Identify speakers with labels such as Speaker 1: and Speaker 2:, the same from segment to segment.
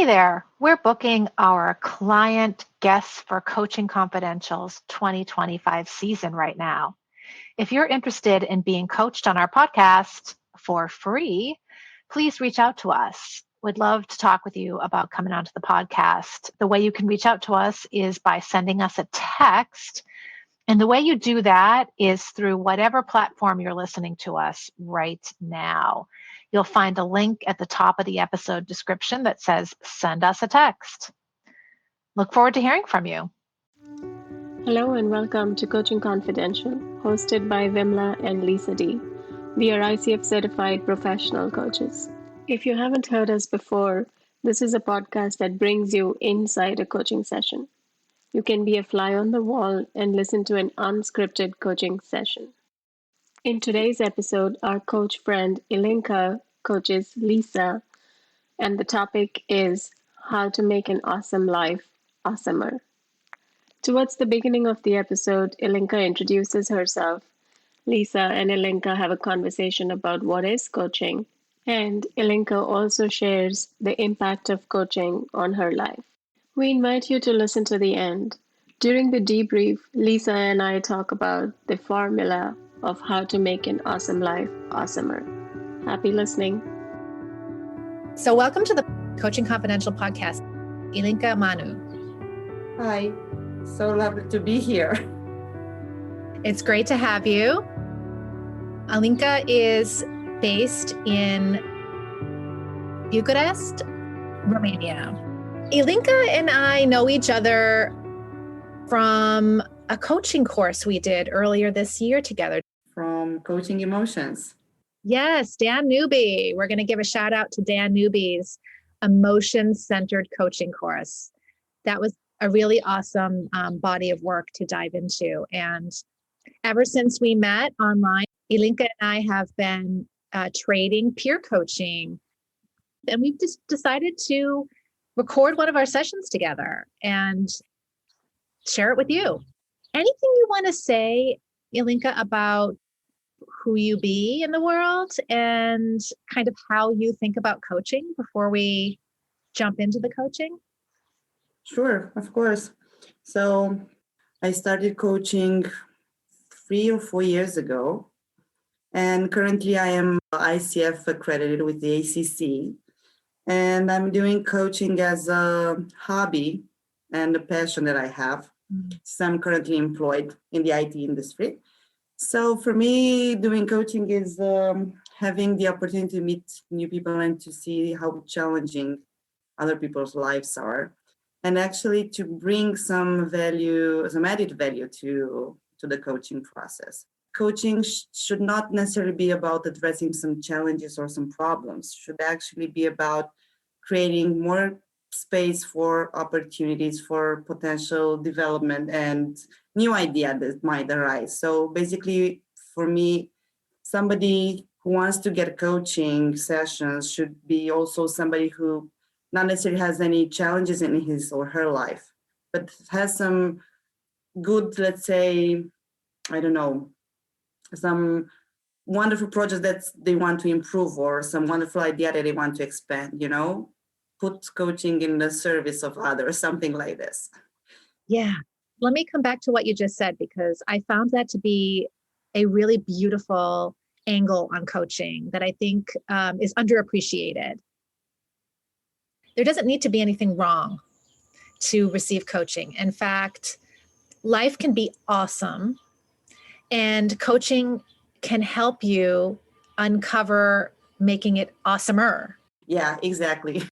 Speaker 1: Hey there, we're booking our client guests for Coaching Confidential's 2025 season right now. If you're interested in being coached on our podcast for free, please reach out to us. We'd love to talk with you about coming onto the podcast. The way you can reach out to us is by sending us a text. And the way you do that is through whatever platform you're listening to us right now. You'll find a link at the top of the episode description that says, send us a text. Look forward to hearing from you.
Speaker 2: Hello and welcome to Coaching Confidential, hosted by Vimla and Lisa D. We are ICF certified professional coaches. If you haven't heard us before, this is a podcast that brings you inside a coaching session. You can be a fly on the wall and listen to an unscripted coaching session. In today's episode, our coach friend Ilinka coaches Lisa, and the topic is how to make an awesome life awesomer. Towards the beginning of the episode, Ilinka introduces herself. Lisa and Ilinka have a conversation about what is coaching, and Ilinka also shares the impact of coaching on her life. We invite you to listen to the end. During the debrief, Lisa and I talk about the formula of how to make an awesome life awesomer. Happy listening.
Speaker 1: So welcome to the Coaching Confidential podcast, Ilinka Manu.
Speaker 3: Hi, so lovely to be here.
Speaker 1: It's great to have you. Ilinka is based in Bucharest, Romania. Ilinka and I know each other from a coaching course we did earlier this year together.
Speaker 3: From Coaching Emotions.
Speaker 1: Yes, Dan Newby. We're going to give a shout out to Dan Newby's emotion-centered coaching course. That was a really awesome body of work to dive into. And ever since we met online, Ilinka and I have been trading peer coaching. And we've just decided to record one of our sessions together and share it with you. Anything you want to say, Ilinka, about who you be in the world and kind of how you think about coaching before we jump into the coaching?
Speaker 3: Sure, of course. So I started coaching 3 or 4 years ago. And currently I am ICF accredited with the ACC. And I'm doing coaching as a hobby and a passion that I have. So I'm currently employed in the IT industry. So for me, doing coaching is having the opportunity to meet new people and to see how challenging other people's lives are. And actually to bring some value, some added value to the coaching process. Coaching should not necessarily be about addressing some challenges or some problems. Should actually be about creating more space for opportunities for potential development and new idea that might arise. So basically, for me, somebody who wants to get coaching sessions should be also somebody who not necessarily has any challenges in his or her life, but has some good, let's say, I don't know, some wonderful projects that they want to improve or some wonderful idea that they want to expand, put coaching in the service of others, something like this.
Speaker 1: Yeah. Let me come back to what you just said, because I found that to be a really beautiful angle on coaching that I think is underappreciated. There doesn't need to be anything wrong to receive coaching. In fact, life can be awesome, and coaching can help you uncover making it awesomer.
Speaker 3: Yeah, exactly.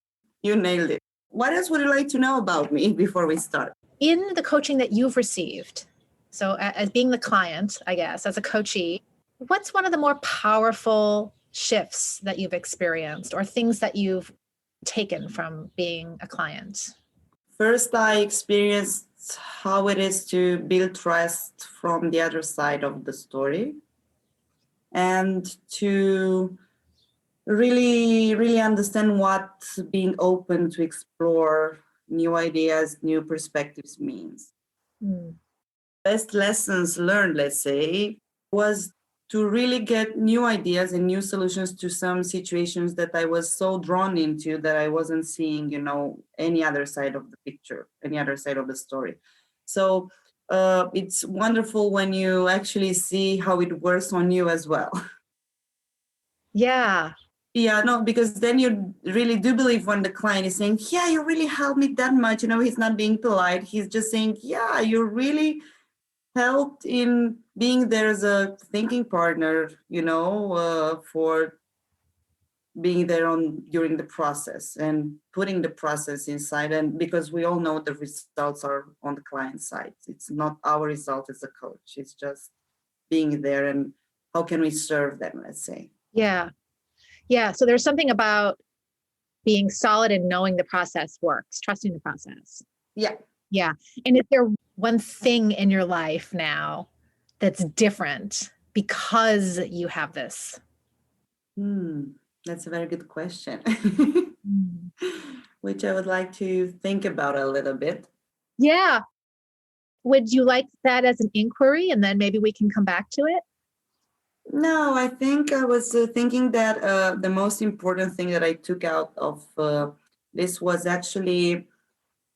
Speaker 3: You nailed it. What else would you like to know about me before we start?
Speaker 1: In the coaching that you've received, so as being the client, I guess, as a coachee, what's one of the more powerful shifts that you've experienced or things that you've taken from being a client?
Speaker 3: First, I experienced how it is to build trust from the other side of the story and to really understand what being open to explore new ideas, new perspectives means. Best lessons learned, let's say, was to really get new ideas and new solutions to some situations that I was so drawn into that I wasn't seeing, any other side of the picture, any other side of the story. So it's wonderful when you actually see how it works on you as well.
Speaker 1: Yeah.
Speaker 3: Yeah, no, because then you really do believe when the client is saying, yeah, you really helped me that much. He's not being polite. He's just saying, yeah, you really helped in being there as a thinking partner, for being there during the process and putting the process inside. And because we all know the results are on the client side, it's not our result as a coach. It's just being there and how can we serve them, let's say.
Speaker 1: Yeah. Yeah. So there's something about being solid and knowing the process works, trusting the process.
Speaker 3: Yeah.
Speaker 1: Yeah. And is there one thing in your life now that's different because you have this?
Speaker 3: That's a very good question,
Speaker 1: Mm.
Speaker 3: which I would like to think about a little bit.
Speaker 1: Yeah. Would you like that as an inquiry and then maybe we can come back to it?
Speaker 3: No, I think I was thinking that the most important thing that I took out of this was actually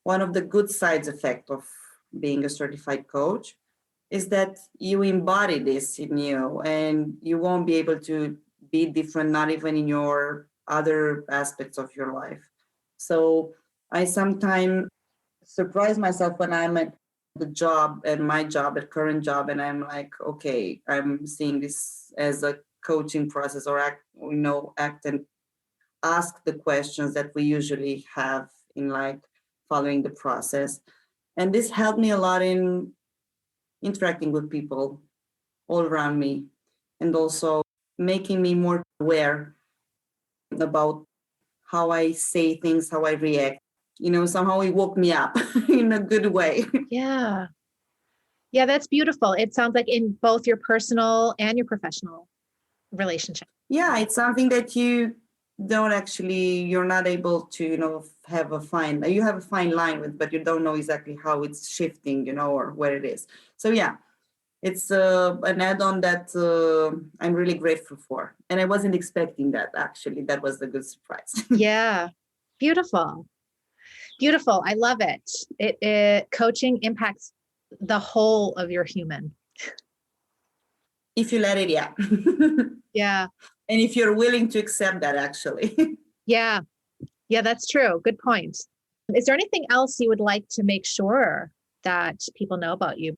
Speaker 3: one of the good sides effect of being a certified coach is that you embody this in you and you won't be able to be different, not even in your other aspects of your life. So I sometimes surprise myself when I'm at the job and my job at current job and I'm like, okay, I'm seeing this as a coaching process or act and ask the questions that we usually have in like following the process. And this helped me a lot in interacting with people all around me and also making me more aware about how I say things, how I react. Somehow it woke me up in a good way.
Speaker 1: Yeah. Yeah, that's beautiful. It sounds like in both your personal and your professional relationship.
Speaker 3: Yeah, it's something that you're not able to, you have a fine line with, but you don't know exactly how it's shifting, or where it is. So yeah, it's an add-on that I'm really grateful for. And I wasn't expecting that, actually. That was a good surprise.
Speaker 1: Yeah. Beautiful. Beautiful. I love it. Coaching impacts the whole of your human.
Speaker 3: If you let it, yeah.
Speaker 1: Yeah.
Speaker 3: And if you're willing to accept that, actually.
Speaker 1: Yeah. Yeah, that's true. Good point. Is there anything else you would like to make sure that people know about you?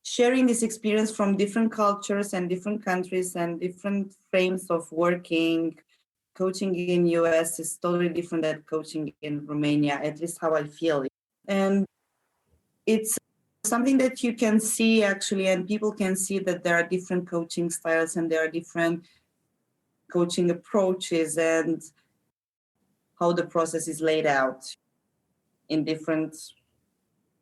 Speaker 3: Sharing this experience from different cultures and different countries and different frames of working. Coaching in US is totally different than coaching in Romania, at least how I feel. And it's something that you can see actually, and people can see that there are different coaching styles and there are different coaching approaches and how the process is laid out in different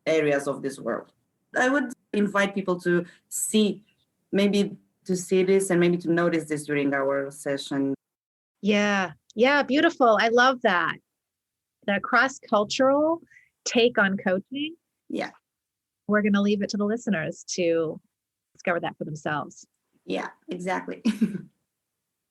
Speaker 3: areas of this world. I would invite people to see this and maybe to notice this during our session.
Speaker 1: Yeah. Yeah. Beautiful. I love that. The cross-cultural take on coaching.
Speaker 3: Yeah.
Speaker 1: We're going to leave it to the listeners to discover that for themselves.
Speaker 3: Yeah, exactly.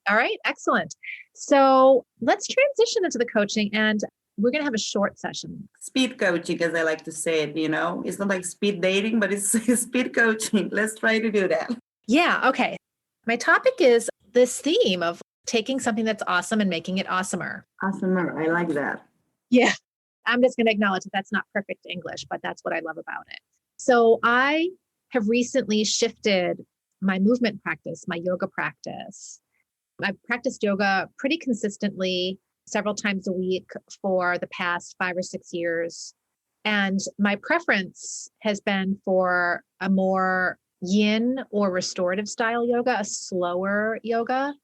Speaker 1: All right. Excellent. So let's transition into the coaching and we're going to have a short session.
Speaker 3: Speed coaching, as I like to say it, it's not like speed dating, but it's speed coaching. Let's try to do that.
Speaker 1: Yeah. Okay. My topic is this theme of taking something that's awesome and making it awesomer.
Speaker 3: Awesomer. I like that.
Speaker 1: Yeah. I'm just going to acknowledge that that's not perfect English, but that's what I love about it. So I have recently shifted my movement practice, my yoga practice. I've practiced yoga pretty consistently several times a week for the past 5 or 6 years. And my preference has been for a more yin or restorative style yoga, a slower yoga.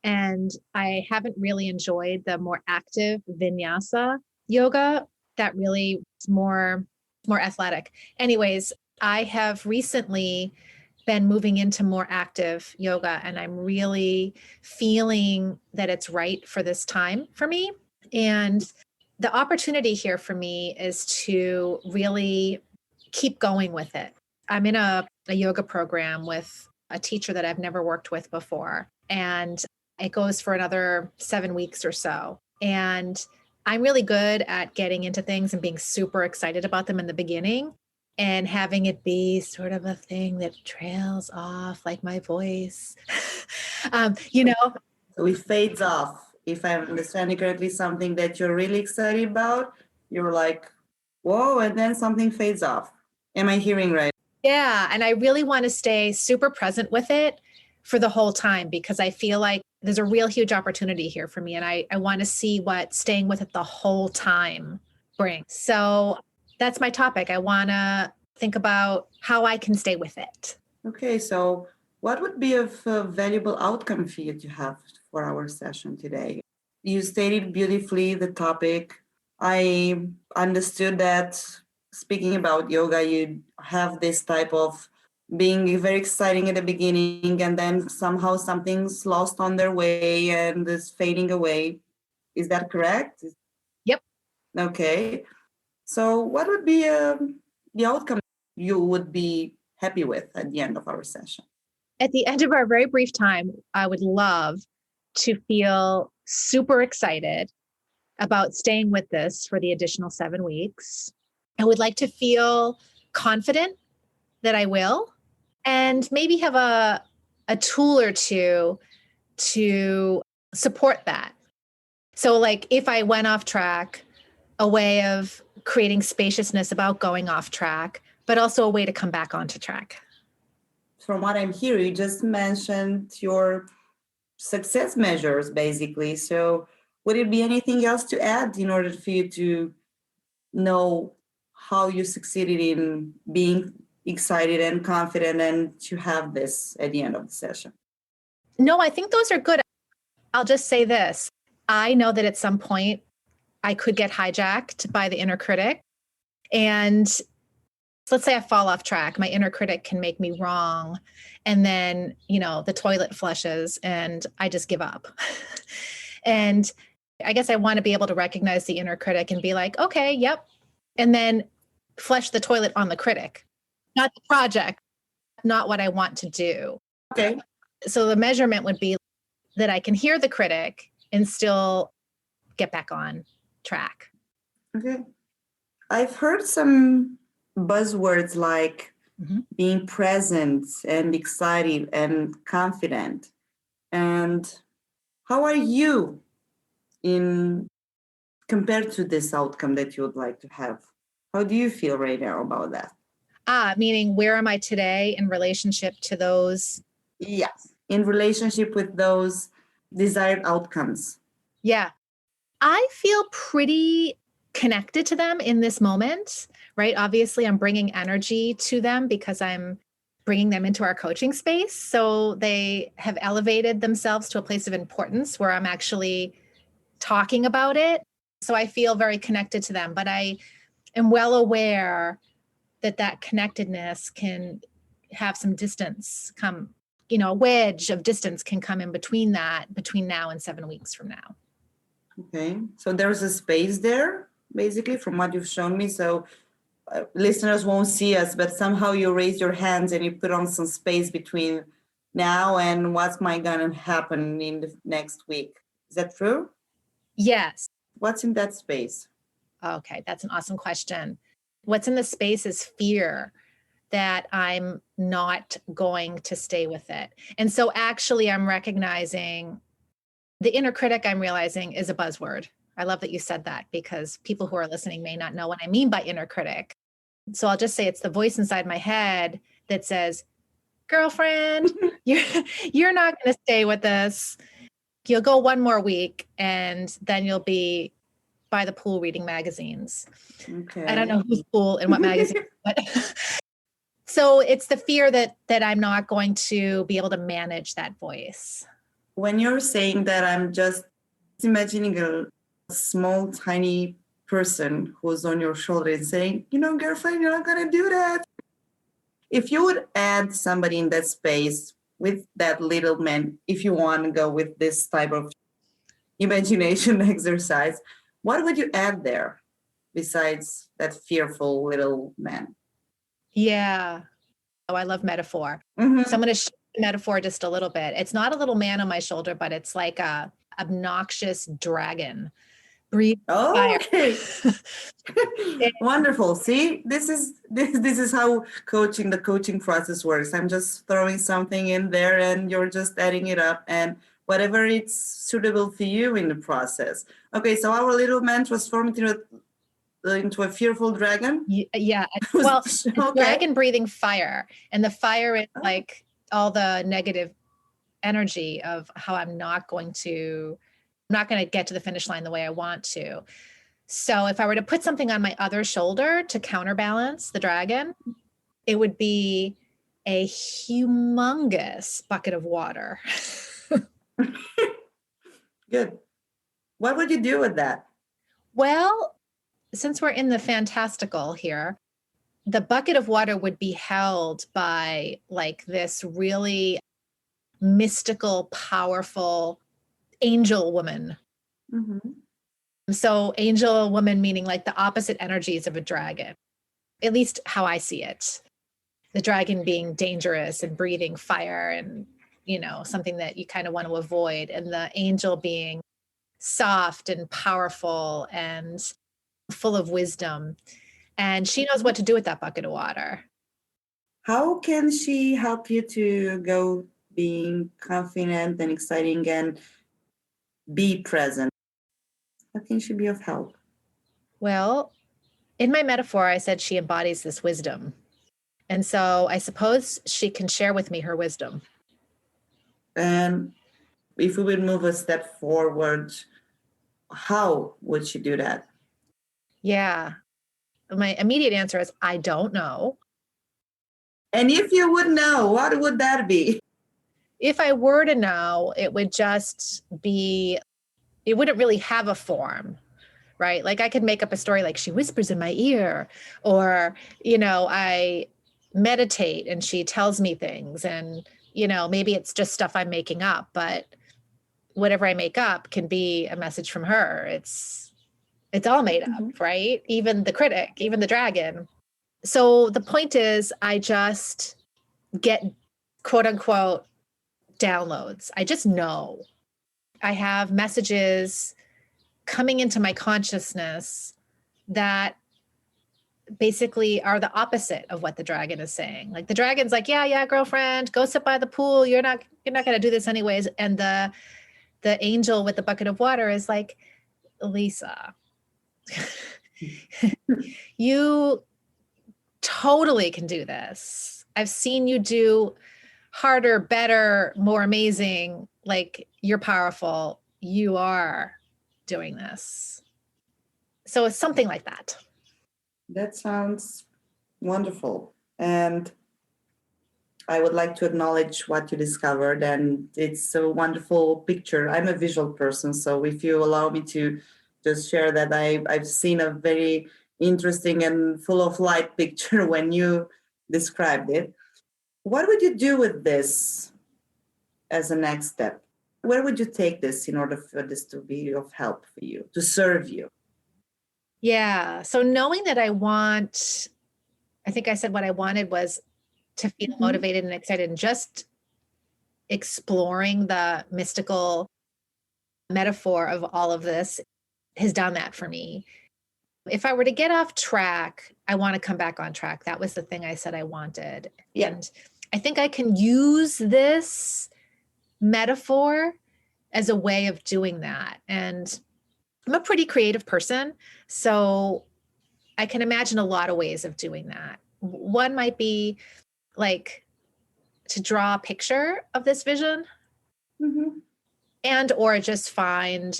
Speaker 1: And I haven't really enjoyed the more active vinyasa yoga that really is more athletic. Anyways, I have recently been moving into more active yoga and I'm really feeling that it's right for this time for me. And the opportunity here for me is to really keep going with it. I'm in a yoga program with a teacher that I've never worked with before. And it goes for another 7 weeks or so. And I'm really good at getting into things and being super excited about them in the beginning and having it be sort of a thing that trails off like my voice. you know,
Speaker 3: So it fades off. If I'm understanding correctly, something that you're really excited about, you're like, whoa, and then something fades off. Am I hearing right?
Speaker 1: Yeah. And I really want to stay super present with it for the whole time because I feel like there's a real huge opportunity here for me. And I want to see what staying with it the whole time brings. So that's my topic. I want to think about how I can stay with it.
Speaker 3: Okay, so what would be a valuable outcome for you to have for our session today? You stated beautifully the topic. I understood that speaking about yoga, you have this type of being very exciting at the beginning and then somehow something's lost on their way and is fading away. Is that correct?
Speaker 1: Yep.
Speaker 3: Okay. So what would be the outcome you would be happy with at the end of our session?
Speaker 1: At the end of our very brief time, I would love to feel super excited about staying with this for the additional 7 weeks. I would like to feel confident that I will, and maybe have a tool or two to support that. So like if I went off track, a way of creating spaciousness about going off track, but also a way to come back onto track.
Speaker 3: From what I'm hearing, you just mentioned your success measures, basically. So would it be anything else to add in order for you to know how you succeeded in being excited and confident and to have this at the end of the session?
Speaker 1: No, I think those are good. I'll just say this. I know that at some point I could get hijacked by the inner critic. And let's say I fall off track, my inner critic can make me wrong. And then, the toilet flushes and I just give up. And I guess I want to be able to recognize the inner critic and be like, okay, yep. And then flush the toilet on the critic, not the project, not what I want to do.
Speaker 3: Okay.
Speaker 1: So the measurement would be that I can hear the critic and still get back on track.
Speaker 3: Okay. I've heard some buzzwords like being present and excited and confident. And how are you in compared to this outcome that you would like to have? How do you feel right now about that?
Speaker 1: Meaning where am I today in relationship to those?
Speaker 3: Yes. In relationship with those desired outcomes.
Speaker 1: Yeah. I feel pretty connected to them in this moment, right? Obviously, I'm bringing energy to them because I'm bringing them into our coaching space. So they have elevated themselves to a place of importance where I'm actually talking about it. So I feel very connected to them, but I am well aware that connectedness can have some distance come, a wedge of distance can come in between now and 7 weeks from now.
Speaker 3: Okay. So there's a space there, basically, from what you've shown me. So listeners won't see us, but somehow you raise your hands and you put on some space between now and what's going to happen in the next week. Is that true?
Speaker 1: Yes.
Speaker 3: What's in that space?
Speaker 1: Okay, that's an awesome question. What's in the space is fear that I'm not going to stay with it. And so actually I'm recognizing the inner critic, I'm realizing, is a buzzword. I love that you said that because people who are listening may not know what I mean by inner critic. So I'll just say it's the voice inside my head that says, girlfriend, you're not going to stay with this. You'll go one more week and then you'll be by the pool reading magazines.
Speaker 3: Okay.
Speaker 1: I don't know whose pool and what magazine, but so it's the fear that I'm not going to be able to manage that voice.
Speaker 3: When you're saying that, I'm just imagining a small, tiny person who's on your shoulder and saying, girlfriend, you're not going to do that. If you would add somebody in that space with that little man, if you want to go with this type of imagination exercise, what would you add there besides that fearful little man?
Speaker 1: Yeah. Oh, I love metaphor.
Speaker 3: Mm-hmm.
Speaker 1: So I'm going to share metaphor just a little bit. It's not a little man on my shoulder, but it's like a obnoxious dragon. Breathe fire.
Speaker 3: Okay. Wonderful. See, this is how the coaching process works. I'm just throwing something in there and you're just adding it up and whatever it's suitable for you in the process. Okay, so our little man transformed into a fearful dragon.
Speaker 1: Yeah. Well,
Speaker 3: Okay.
Speaker 1: dragon breathing fire, and the fire is like all the negative energy of how I'm not going to get to the finish line the way I want to. So if I were to put something on my other shoulder to counterbalance the dragon, it would be a humongous bucket of water.
Speaker 3: Good. What would you do with that?
Speaker 1: Well, since we're in the fantastical here, the bucket of water would be held by like this really mystical, powerful angel woman.
Speaker 3: Mm-hmm.
Speaker 1: So angel woman meaning like the opposite energies of a dragon, at least how I see it. The dragon being dangerous and breathing fire and, something that you kind of want to avoid. And the angel being soft and powerful and full of wisdom. And she knows what to do with that bucket of water.
Speaker 3: How can she help you to go being confident and exciting and be present? How can she be of help?
Speaker 1: Well, in my metaphor, I said she embodies this wisdom. And so I suppose she can share with me her wisdom.
Speaker 3: And if we would move a step forward, how would she do that?
Speaker 1: Yeah. My immediate answer is, I don't know.
Speaker 3: And if you would know, what would that be?
Speaker 1: If I were to know, it would just be, it wouldn't really have a form, right? Like I could make up a story like she whispers in my ear, or, I meditate and she tells me things, and, maybe it's just stuff I'm making up, but whatever I make up can be a message from her. It's all made up, right? Even the critic, even the dragon. So the point is, I just get quote unquote downloads. I just know. I have messages coming into my consciousness that basically are the opposite of what the dragon is saying. Like the dragon's like, yeah, girlfriend, go sit by the pool. You're not going to do this anyways. And the angel with the bucket of water is like, Lisa, you totally can do this. I've seen you do harder, better, more amazing. Like you're powerful. You are doing this. So it's something like that.
Speaker 3: That sounds wonderful. And I would like to acknowledge what you discovered. And it's a wonderful picture. I'm a visual person. So if you allow me to just share that, I've seen a very interesting and full of light picture when you described it. What would you do with this as a next step? Where would you take this in order for this to be of help for you, to serve you?
Speaker 1: Yeah. So knowing that I think I said what I wanted was to feel motivated and excited, and just exploring the mystical metaphor of all of this has done that for me. If I were to get off track, I want to come back on track. That was the thing I said I wanted.
Speaker 3: Yeah.
Speaker 1: And I think I can use this metaphor as a way of doing that. And I'm a pretty creative person, so I can imagine a lot of ways of doing that. One might be like to draw a picture of this vision, and or just find,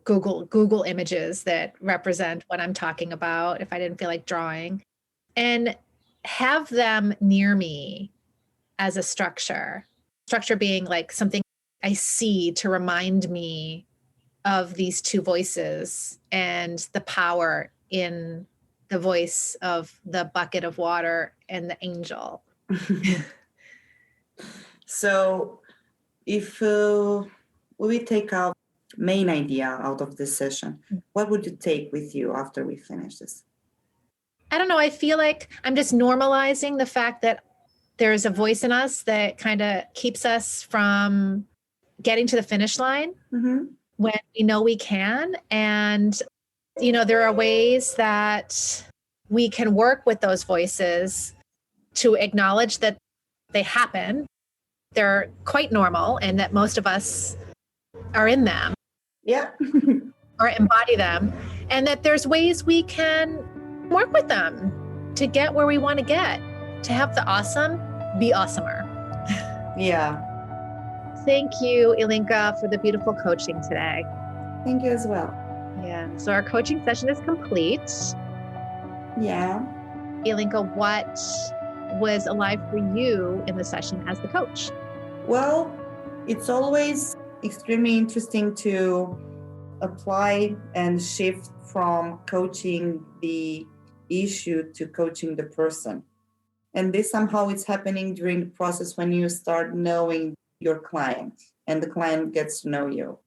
Speaker 1: Google images that represent what I'm talking about if I didn't feel like drawing, and have them near me as a structure being like something I see to remind me of these two voices and the power in the voice of the bucket of water and the angel.
Speaker 3: So if we take our main idea out of this session, what would you take with you after we finish this?
Speaker 1: I don't know. I feel like I'm just normalizing the fact that there's a voice in us that kind of keeps us from getting to the finish line when we know we can. And, there are ways that we can work with those voices to acknowledge that they happen. They're quite normal and that most of us are in them.
Speaker 3: Yeah.
Speaker 1: Or embody them. And that there's ways we can work with them to get where we want to get, to have the awesome be awesomer.
Speaker 3: Yeah.
Speaker 1: Thank you, Ilinka, for the beautiful coaching today.
Speaker 3: Thank you as well.
Speaker 1: Yeah. So our coaching session is complete.
Speaker 3: Yeah.
Speaker 1: Ilinka, what was alive for you in the session as the coach?
Speaker 3: Well, it's always extremely interesting to apply and shift from coaching the issue to coaching the person. And this somehow it's happening during the process when you start knowing your client and the client gets to know you.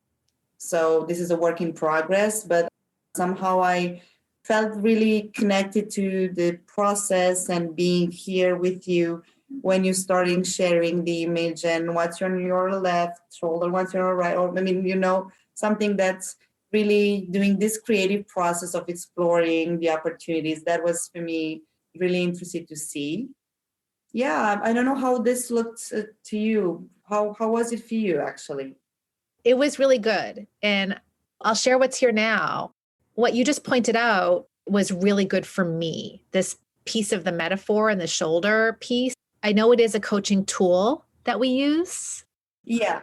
Speaker 3: So this is a work in progress, but somehow I felt really connected to the process and being here with you when you starting sharing the image and what's on your left shoulder, what's on your right, or something that's really doing this creative process of exploring the opportunities. That was for me really interesting to see. Yeah, I don't know how this looked to you. How was it for you, actually?
Speaker 1: It was really good. And I'll share what's here now. What you just pointed out was really good for me. This piece of the metaphor and the shoulder piece. I know it is a coaching tool that we use.
Speaker 3: Yeah,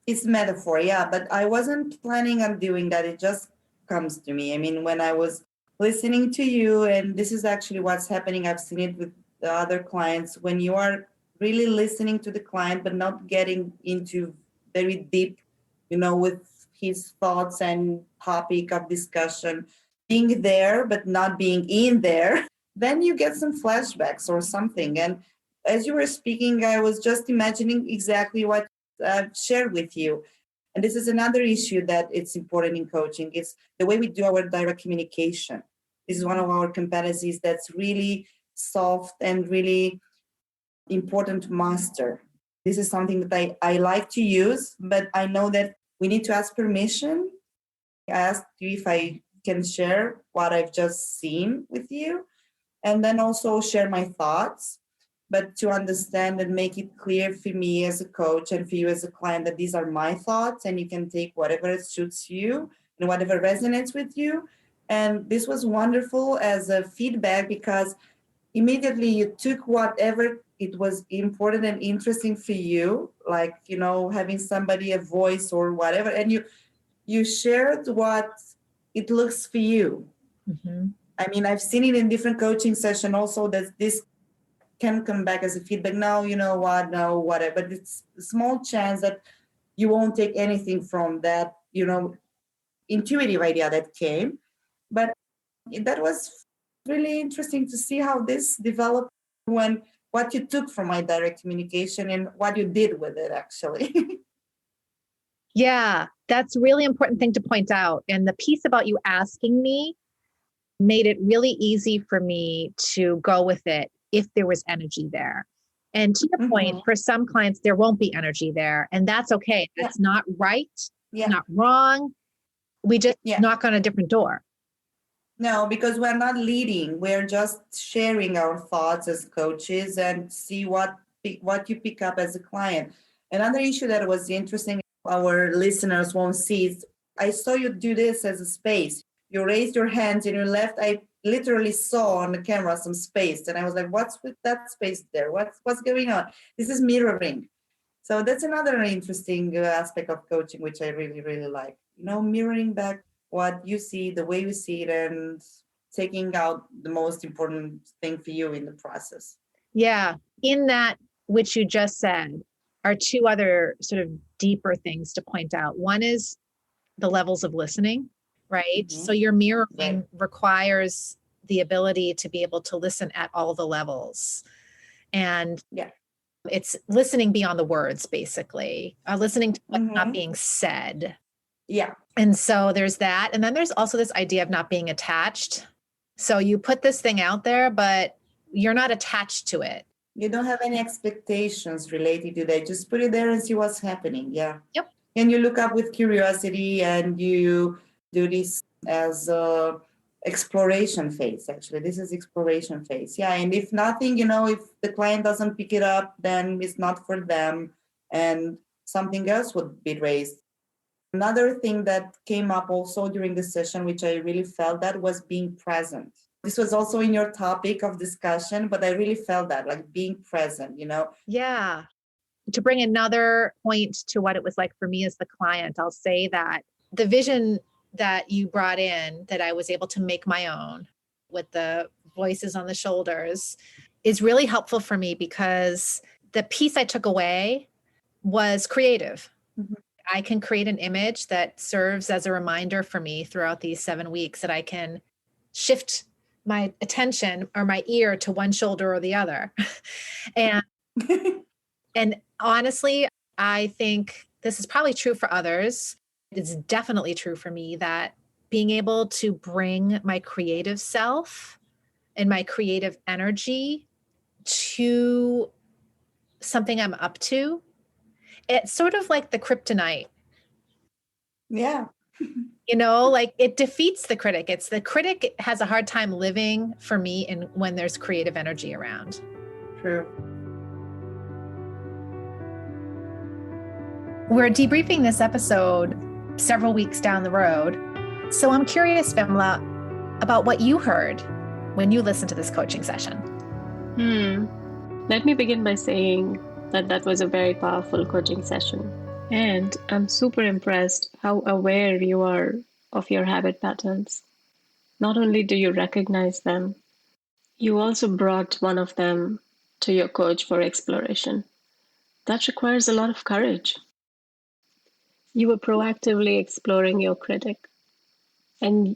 Speaker 3: it's metaphor. Yeah, but I wasn't planning on doing that. It just comes to me. I mean, when I was listening to you, and this is actually what's happening. I've seen it with the other clients. When you are really listening to the client, but not getting into very deep, with his thoughts and topic of discussion, being there, but not being in there, then you get some flashbacks or something. And as you were speaking, I was just imagining exactly what I've shared with you. And this is another issue that it's important in coaching. It's the way we do our direct communication. This is one of our competencies that's really soft and really important to master. This is something that I like to use, but I know that we need to ask permission. I asked you if I can share what I've just seen with you, and then also share my thoughts, but to understand and make it clear for me as a coach and for you as a client that these are my thoughts and you can take whatever suits you and whatever resonates with you. And this was wonderful as a feedback because immediately you took whatever it was important and interesting for you, like, having somebody a voice or whatever, and you shared what it looks for you.
Speaker 1: Mm-hmm.
Speaker 3: I mean, I've seen it in different coaching sessions also that this can come back as a feedback. No, no, whatever. But it's a small chance that you won't take anything from that, intuitive idea that came. But that was really interesting to see how this developed when what you took from my direct communication and what you did with it, actually.
Speaker 1: Yeah, that's a really important thing to point out. And the piece about you asking me made it really easy for me to go with it if there was energy there. And to your point, for some clients, there won't be energy there. And that's okay. That's not right. It's not wrong. We just knock on a different door.
Speaker 3: No, because we're not leading. We're just sharing our thoughts as coaches and see what you pick up as a client. Another issue that was interesting, our listeners won't see, is I saw you do this as a space. You raised your hands and you left. I literally saw on the camera some space. And I was like, what's with that space there? What's going on? This is mirroring. So that's another interesting aspect of coaching, which I really, really like. Mirroring back what you see, the way you see it, and taking out the most important thing for you in the process.
Speaker 1: Yeah. In that, which you just said, are two other sort of deeper things to point out. One is the levels of listening, right? So your mirroring requires the ability to be able to listen at all the levels. And it's listening beyond the words, basically, listening to what's not being said.
Speaker 3: Yeah.
Speaker 1: And so there's that. And then there's also this idea of not being attached. So you put this thing out there, but you're not attached to it.
Speaker 3: You don't have any expectations related to that. Just put it there and see what's happening. Yeah.
Speaker 1: Yep.
Speaker 3: And you look up with curiosity and you do this as a exploration phase. Actually, this is exploration phase. Yeah. And if nothing, if the client doesn't pick it up, then it's not for them and something else would be raised. Another thing that came up also during the session, which I really felt that, was being present. This was also in your topic of discussion, but I really felt that, like being present,
Speaker 1: Yeah. To bring another point to what it was like for me as the client, I'll say that the vision that you brought in, that I was able to make my own with the voices on the shoulders, is really helpful for me because the piece I took away was creative.
Speaker 3: Mhm.
Speaker 1: I can create an image that serves as a reminder for me throughout these 7 weeks that I can shift my attention or my ear to one shoulder or the other. And honestly, I think this is probably true for others. It's definitely true for me that being able to bring my creative self and my creative energy to something I'm up to, it's sort of like the kryptonite.
Speaker 3: Yeah.
Speaker 1: Like it defeats the critic. It's the critic has a hard time living for me when there's creative energy around.
Speaker 3: True.
Speaker 1: We're debriefing this episode several weeks down the road. So I'm curious, Vimla, about what you heard when you listened to this coaching session.
Speaker 2: Let me begin by saying that was a very powerful coaching session. And I'm super impressed how aware you are of your habit patterns. Not only do you recognize them, you also brought one of them to your coach for exploration. That requires a lot of courage. You were proactively exploring your critic. And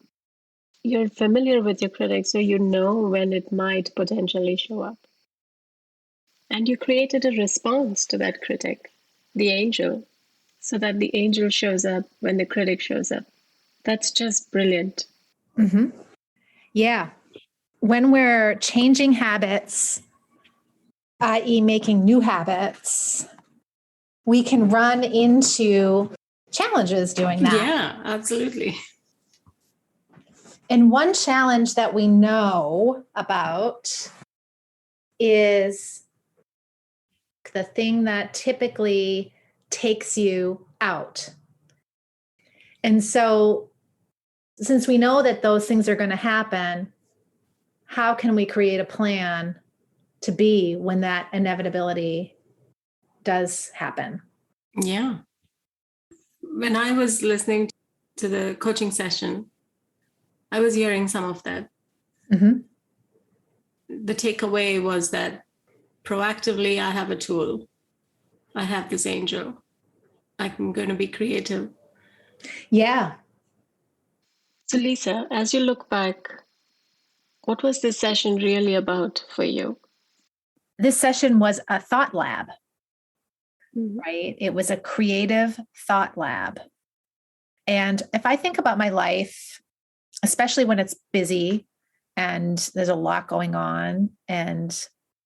Speaker 2: you're familiar with your critic, so you know when it might potentially show up. And you created a response to that critic, the angel, so that the angel shows up when the critic shows up. That's just brilliant.
Speaker 1: Mm-hmm. Yeah. When we're changing habits, i.e., making new habits, we can run into challenges doing that.
Speaker 2: Yeah, absolutely.
Speaker 1: And one challenge that we know about is the thing that typically takes you out. And so, since we know that those things are going to happen, how can we create a plan to be when that inevitability does happen?
Speaker 2: Yeah. When I was listening to the coaching session, I was hearing some of that.
Speaker 1: Mm-hmm.
Speaker 2: The takeaway was that proactively, I have a tool. I have this angel. I'm going to be creative.
Speaker 1: Yeah.
Speaker 2: So, Lisa, as you look back, what was this session really about for you?
Speaker 1: This session was a thought lab,
Speaker 2: Mm-hmm.
Speaker 1: right? It was a creative thought lab. And if I think about my life, especially when it's busy and there's a lot going on and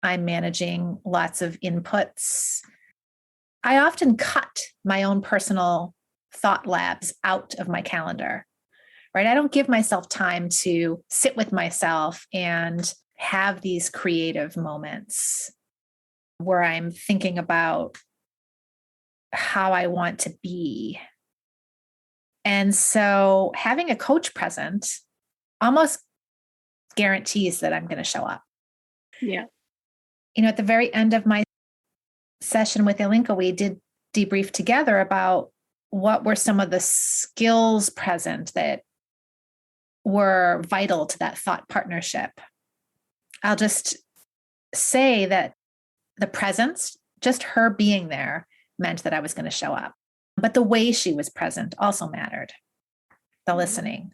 Speaker 1: I'm managing lots of inputs, I often cut my own personal thought labs out of my calendar, right? I don't give myself time to sit with myself and have these creative moments where I'm thinking about how I want to be. And so having a coach present almost guarantees that I'm going to show up.
Speaker 2: Yeah.
Speaker 1: At the very end of my session with Ilinka, we did debrief together about what were some of the skills present that were vital to that thought partnership. I'll just say that the presence, just her being there, meant that I was going to show up. But the way she was present also mattered. The listening.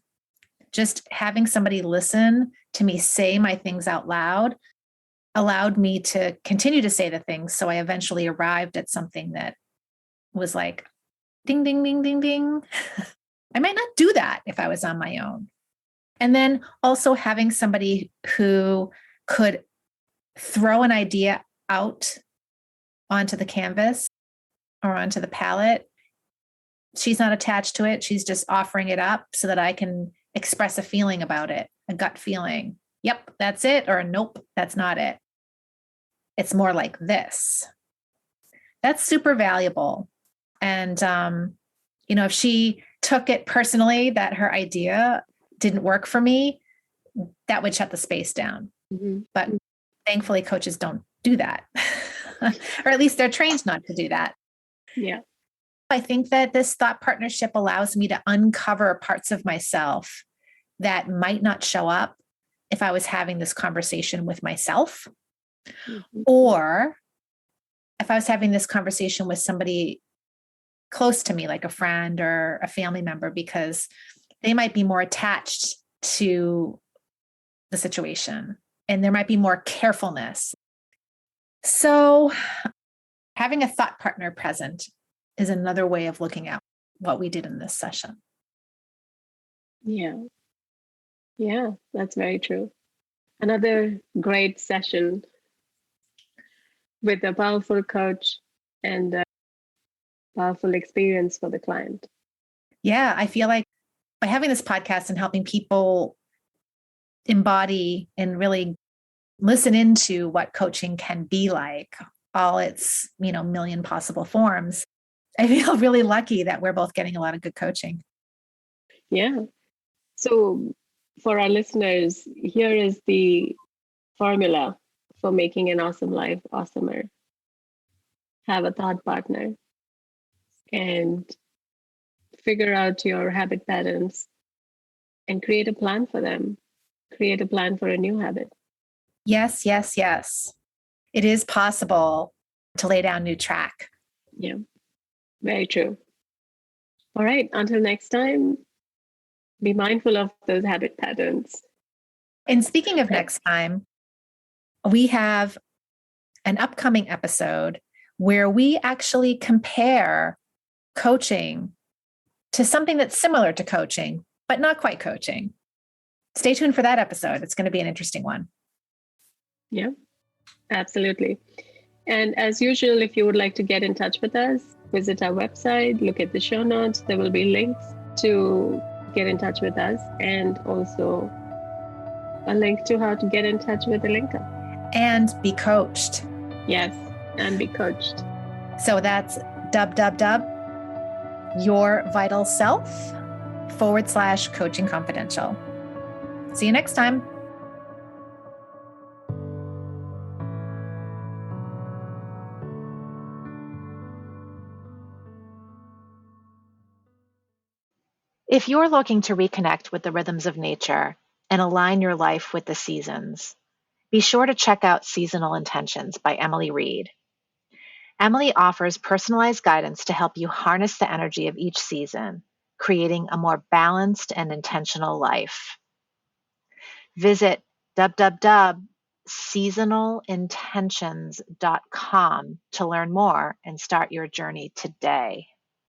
Speaker 1: Just having somebody listen to me say my things out loud allowed me to continue to say the things. So I eventually arrived at something that was like, ding, ding, ding, ding, ding. I might not do that if I was on my own. And then also having somebody who could throw an idea out onto the canvas or onto the palette. She's not attached to it. She's just offering it up so that I can express a feeling about it, a gut feeling. Yep, that's it. Or nope, that's not it. It's more like this. That's super valuable. And, if she took it personally that her idea didn't work for me, that would shut the space down.
Speaker 2: Mm-hmm.
Speaker 1: But thankfully, coaches don't do that, or at least they're trained not to do that.
Speaker 2: Yeah.
Speaker 1: I think that this thought partnership allows me to uncover parts of myself that might not show up if I was having this conversation with myself,
Speaker 2: Mm-hmm.
Speaker 1: or if I was having this conversation with somebody close to me, like a friend or a family member, because they might be more attached to the situation and there might be more carefulness. So having a thought partner present is another way of looking at what we did in this session.
Speaker 2: Yeah. Yeah, that's very true. Another great session with a powerful coach and a powerful experience for the client.
Speaker 1: Yeah, I feel like by having this podcast and helping people embody and really listen into what coaching can be like, all its, million possible forms, I feel really lucky that we're both getting a lot of good coaching.
Speaker 2: Yeah. So for our listeners, here is the formula for making an awesome life awesomer. Have a thought partner and figure out your habit patterns and create a plan for them. Create a plan for a new habit.
Speaker 1: Yes, yes, yes. It is possible to lay down new track.
Speaker 2: Yeah, very true. All right, until next time, be mindful of those habit patterns.
Speaker 1: And speaking of next time, we have an upcoming episode where we actually compare coaching to something that's similar to coaching, but not quite coaching. Stay tuned for that episode. It's going to be an interesting one.
Speaker 2: Yeah, absolutely. And as usual, if you would like to get in touch with us, visit our website, look at the show notes. There will be links to get in touch with us and also a link to how to get in touch with Alinka.
Speaker 1: And be coached.
Speaker 2: Yes, and be coached.
Speaker 1: So that's yourvitalself.com/coaching confidential. See you next time. If you're looking to reconnect with the rhythms of nature and align your life with the seasons, be sure to check out Seasonal Intentions by Emily Reed. Emily offers personalized guidance to help you harness the energy of each season, creating a more balanced and intentional life. Visit www.seasonalintentions.com to learn more and start your journey today.